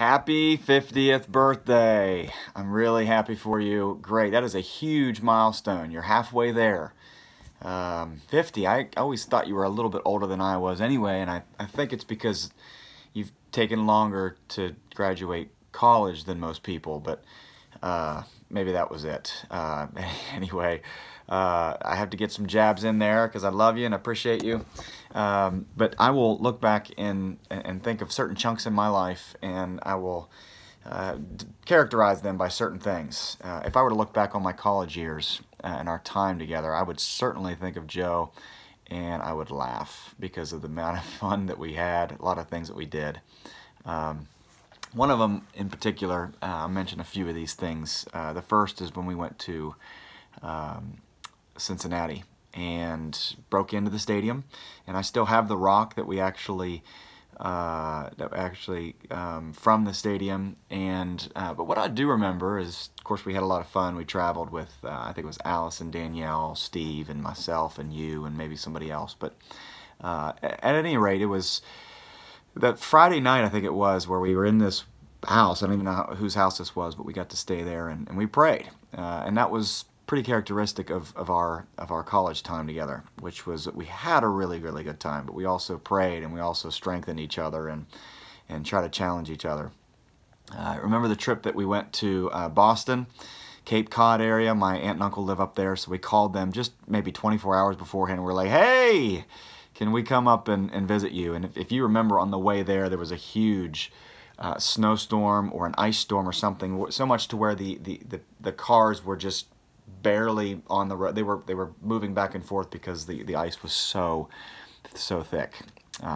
Happy 50th birthday. I'm really happy for you. Great. That is a huge milestone. You're halfway there. 50. I always thought you were a little bit older than I was anyway, and I think it's because you've taken longer to graduate college than most people, but maybe that was it. Anyway, I have to get some jabs in there because I love you and appreciate you. But I will look back and think of certain chunks in my life, and I will characterize them by certain things. If I were to look back on my college years and our time together, I would certainly think of Joe, and I would laugh because of the amount of fun that we had, a lot of things that we did. One of them in particular, I'll mention a few of these things. The first is when we went to Cincinnati and broke into the stadium, and I still have the rock that we actually from the stadium. And but what I do remember is, of course, we had a lot of fun. We traveled with I think it was Alice and Danielle, Steve and myself and you and maybe somebody else. But at any rate, it was that Friday night, I think it was, where we were in this house. I don't even know whose house this was, but we got to stay there and we prayed, and that was pretty characteristic of our college time together, which was that we had a really good time, but we also prayed and we also strengthened each other and try to challenge each other. I remember the trip that we went to Boston, Cape Cod area. My aunt and uncle live up there, so we called them just maybe 24 hours beforehand, and we're like, hey, can we come up and visit you? And if you remember, on the way there was a huge snowstorm or an ice storm or something, so much to where the cars were just barely on the road. They were moving back and forth because the ice was so thick.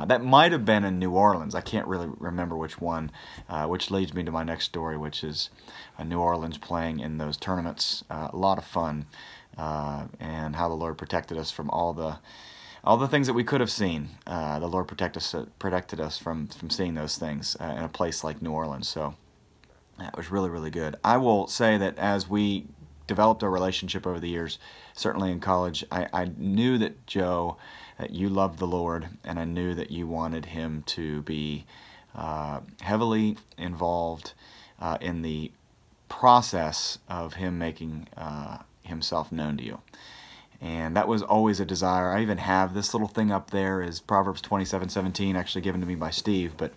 That might have been in New Orleans. I can't really remember which one, which leads me to my next story, which is New Orleans playing in those tournaments. A lot of fun, and how the Lord protected us from all the things that we could have seen. The Lord protected us from seeing those things in a place like New Orleans. So that was really good. I will say that as we developed our relationship over the years, certainly in college, I knew that Joe, that you loved the Lord, and I knew that you wanted him to be heavily involved in the process of him making himself known to you. And that was always a desire. I even have this little thing up there, is Proverbs 27:17, actually given to me by Steve, but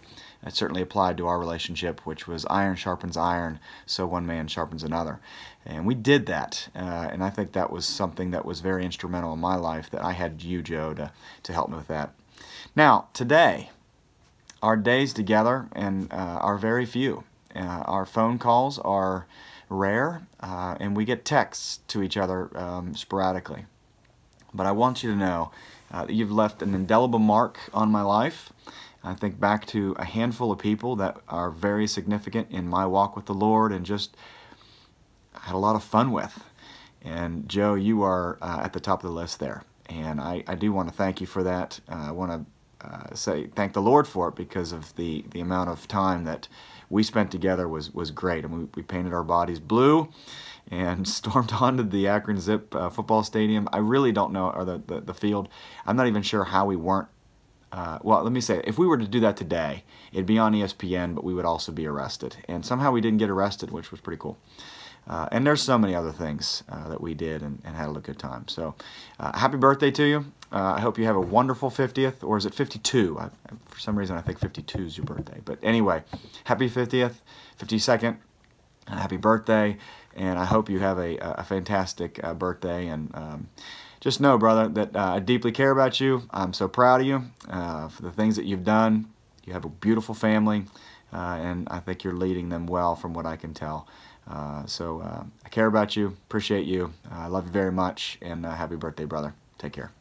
it certainly applied to our relationship, which was iron sharpens iron, so one man sharpens another. And we did that, and I think that was something that was very instrumental in my life, that I had you, Joe, to help me with that. Now, today, our days together are very few. Our phone calls are rare, and we get texts to each other sporadically. But I want you to know that you've left an indelible mark on my life. I think back to a handful of people that are very significant in my walk with the Lord, and just had a lot of fun with. And Joe, you are at the top of the list there, and I do want to thank you for that. I want to thank the Lord for it, because of the amount of time that we spent together was great. And we painted our bodies blue and stormed onto the Akron Zip football stadium. I really don't know, or the field. I'm not even sure how we weren't. Well, let me say, if we were to do that today, it'd be on ESPN, but we would also be arrested. And somehow we didn't get arrested, which was pretty cool. And there's so many other things that we did and had a good time. So happy birthday to you. I hope you have a wonderful 50th, or is it 52? For some reason I think 52 is your birthday. But anyway, happy 50th, 52nd, happy birthday, and I hope you have a fantastic birthday. And just know, brother, that I deeply care about you. I'm so proud of you for the things that you've done. You have a beautiful family, and I think you're leading them well from what I can tell. So I care about you, appreciate you, I love you very much, and happy birthday, brother. Take care.